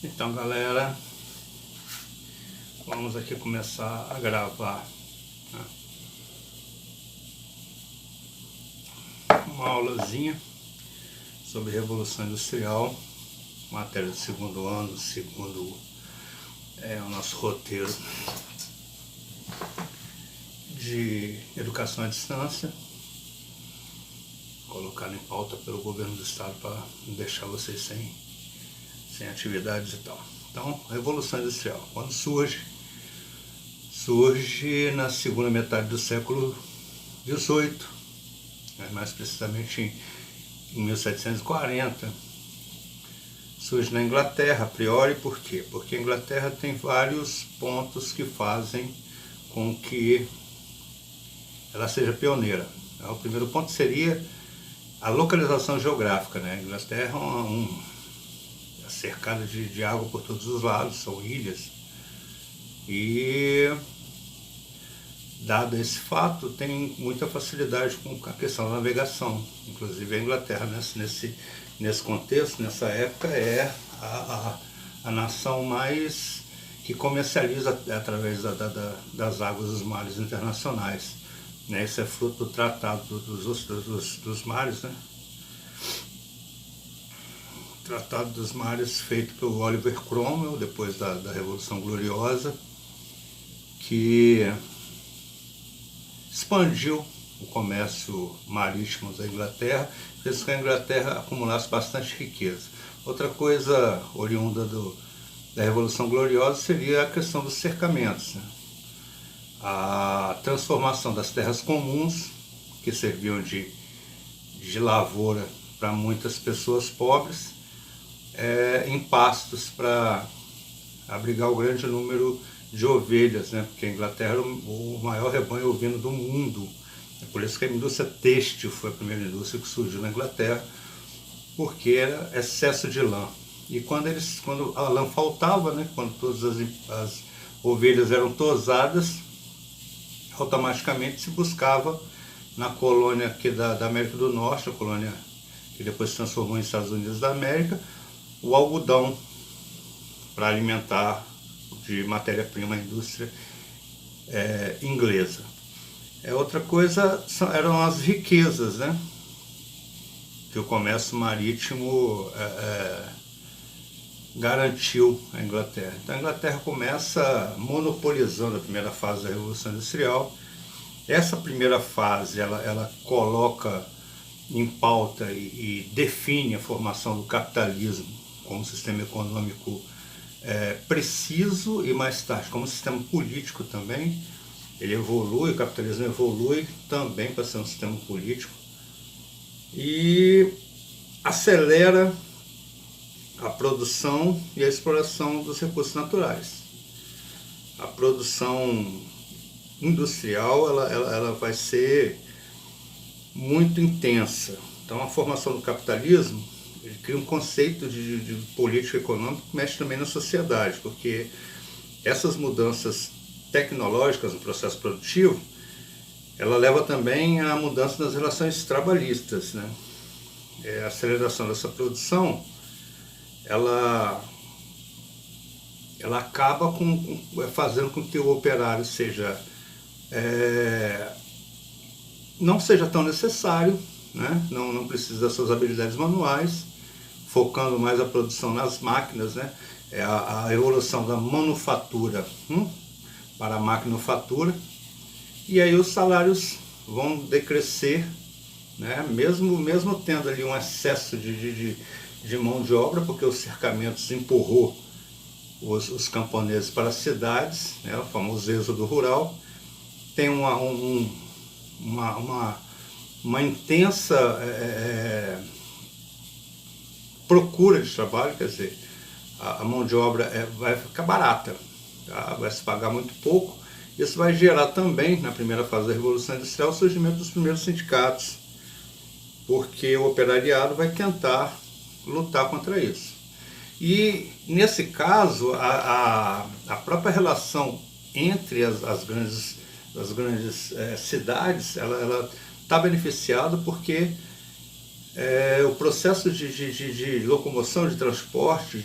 Então, galera, vamos aqui começar a gravar, né, uma aulazinha sobre Revolução Industrial, matéria do segundo ano, segundo o nosso roteiro de educação à distância, colocado em pauta pelo governo do estado para não deixar vocês sem atividades e tal. Então, Revolução Industrial, quando surge na segunda metade do século XVIII, mais precisamente em 1740, surge na Inglaterra, a priori. Por quê? Porque a Inglaterra tem vários pontos que fazem com que ela seja pioneira. O primeiro ponto seria a localização geográfica, né? A Inglaterra é cercada de água por todos os lados, são ilhas, e dado esse fato, tem muita facilidade com a questão da navegação. Inclusive a Inglaterra, nesse contexto, nessa época, é a nação mais que comercializa através das águas dos mares internacionais, né? Isso é fruto do Tratado dos Mares, né? Tratado dos Mares feito pelo Oliver Cromwell, depois da Revolução Gloriosa, que expandiu o comércio marítimo da Inglaterra, fez com que a Inglaterra acumulasse bastante riqueza. Outra coisa oriunda da Revolução Gloriosa seria a questão dos cercamentos, né? A transformação das terras comuns, que serviam de lavoura para muitas pessoas pobres, em pastos para abrigar o grande número de ovelhas, né? Porque a Inglaterra era o maior rebanho ovino do mundo. É por isso que a indústria têxtil foi a primeira indústria que surgiu na Inglaterra, porque era excesso de lã. E quando a lã faltava, né? Quando todas as ovelhas eram tosadas, automaticamente se buscava na colônia aqui da América do Norte, a colônia que depois se transformou em Estados Unidos da América, o algodão para alimentar de matéria-prima a indústria inglesa. Outra coisa eram as riquezas, né, que o comércio marítimo garantiu à Inglaterra. Então a Inglaterra começa monopolizando a primeira fase da Revolução Industrial. Essa primeira fase ela coloca em pauta e define a formação do capitalismo como sistema econômico preciso, e mais tarde como sistema político também. Ele evolui, o capitalismo evolui também para ser um sistema político e acelera a produção e a exploração dos recursos naturais. A produção industrial ela vai ser muito intensa. Então a formação do capitalismo, ele cria um conceito de política econômica que mexe também na sociedade, porque essas mudanças tecnológicas no processo produtivo, ela leva também à mudança nas relações trabalhistas, né? A aceleração dessa produção, ela acaba fazendo com que o operário não seja tão necessário, né? Não precisa das suas habilidades manuais, focando mais a produção nas máquinas, né? A evolução da manufatura para a maquinofatura, e aí os salários vão decrescer, né? Mesmo tendo ali um excesso de mão de obra, porque os cercamentos empurrou os camponeses para as cidades, né? O famoso êxodo rural. Tem uma intensa procura de trabalho, quer dizer, a mão de obra vai ficar barata, tá? Vai se pagar muito pouco. Isso vai gerar também, na primeira fase da Revolução Industrial, o surgimento dos primeiros sindicatos, porque o operariado vai tentar lutar contra isso. E, nesse caso, a própria relação entre as grandes cidades, ela está beneficiada porque o processo de locomoção, de transporte,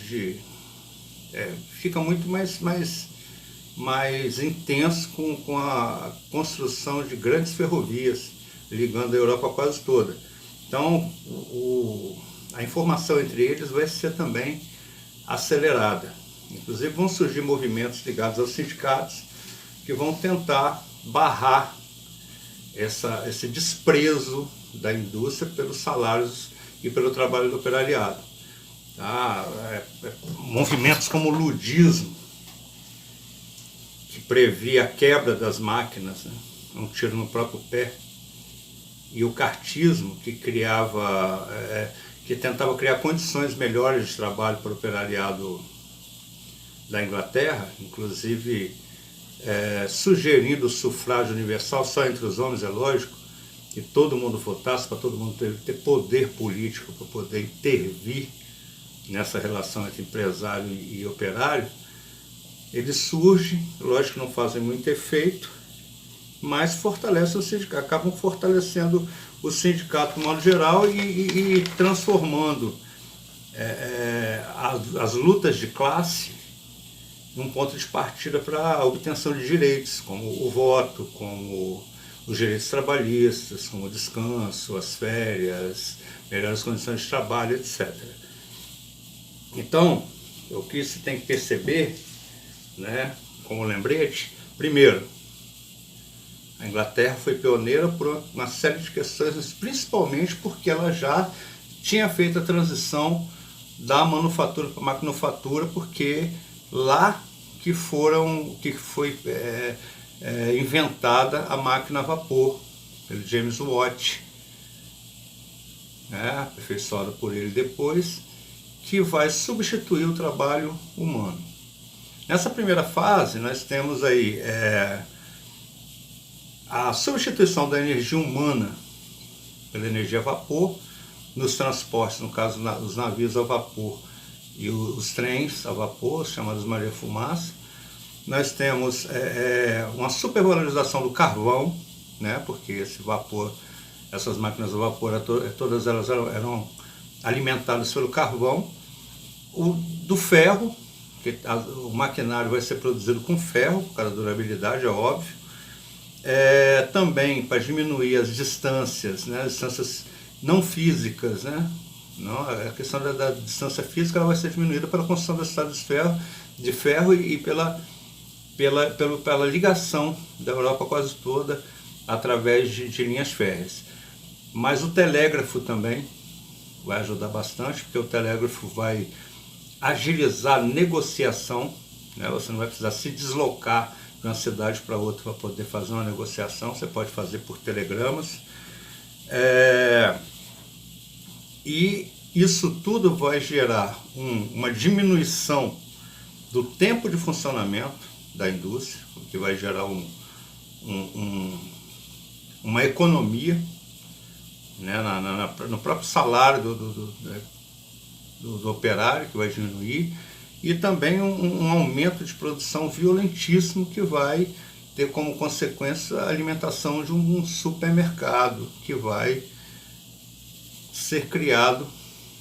fica muito mais intenso com a construção de grandes ferrovias ligando a Europa quase toda. Então, a informação entre eles vai ser também acelerada. Inclusive vão surgir movimentos ligados aos sindicatos que vão tentar barrar esse desprezo da indústria pelos salários e pelo trabalho do operariado. Tá? Movimentos como o ludismo, que previa a quebra das máquinas, né? Um tiro no próprio pé, e o cartismo, que tentava criar condições melhores de trabalho para o operariado da Inglaterra, inclusive sugerindo o sufrágio universal só entre os homens, é lógico, que todo mundo votasse, para todo mundo ter poder político, para poder intervir nessa relação entre empresário e operário. Eles surgem, lógico que não fazem muito efeito, mas fortalecem o sindicato, acabam fortalecendo o sindicato de modo geral e transformando as lutas de classe num ponto de partida para a obtenção de direitos, como o voto, como os direitos trabalhistas, como o descanso, as férias, melhores condições de trabalho, etc. Então, o que se tem que perceber, né, como lembrete, primeiro, a Inglaterra foi pioneira por uma série de questões, principalmente porque ela já tinha feito a transição da manufatura para a maquinofatura, porque lá que foi inventada a máquina a vapor, pelo James Watt, aperfeiçoada por ele depois, que vai substituir o trabalho humano. Nessa primeira fase, nós temos aí a substituição da energia humana pela energia a vapor nos transportes, no caso os navios a vapor e os trens a vapor, chamados Maria-Fumaça. Nós temos uma supervalorização do carvão, né, porque esse vapor, essas máquinas a vapor, todas elas eram alimentadas pelo carvão. Do ferro, que o maquinário vai ser produzido com ferro, por causa da durabilidade, é óbvio. Também para diminuir as distâncias, né, as distâncias não físicas, né? Não, a questão da distância física ela vai ser diminuída pela construção da estrada de ferro e pela ligação da Europa quase toda através de linhas férreas. Mas o telégrafo também vai ajudar bastante, porque o telégrafo vai agilizar a negociação, né? Você não vai precisar se deslocar de uma cidade para outra para poder fazer uma negociação, você pode fazer por telegramas. E isso tudo vai gerar uma diminuição do tempo de funcionamento da indústria, o que vai gerar uma economia, né, no próprio salário do operário, que vai diminuir, e também um aumento de produção violentíssimo que vai ter como consequência a alimentação de um supermercado que vai ser criado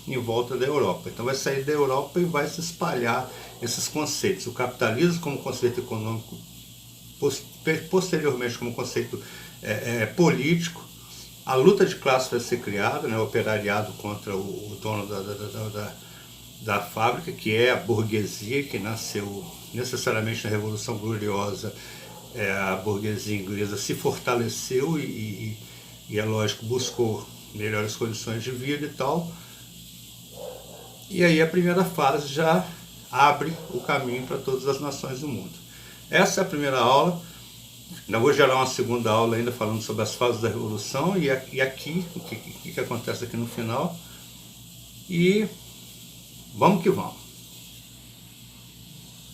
em volta da Europa. Então vai sair da Europa e vai se espalhar esses conceitos. O capitalismo como conceito econômico, posteriormente como conceito político. A luta de classe vai ser criada, né, o operariado contra o dono da fábrica, que é a burguesia, que nasceu necessariamente na Revolução Gloriosa. A burguesia inglesa se fortaleceu e é lógico, buscou melhores condições de vida e tal. E aí a primeira fase já abre o caminho para todas as nações do mundo. Essa é a primeira aula. Ainda vou gerar uma segunda aula ainda falando sobre as fases da Revolução e aqui, o que acontece aqui no final. E vamos que vamos.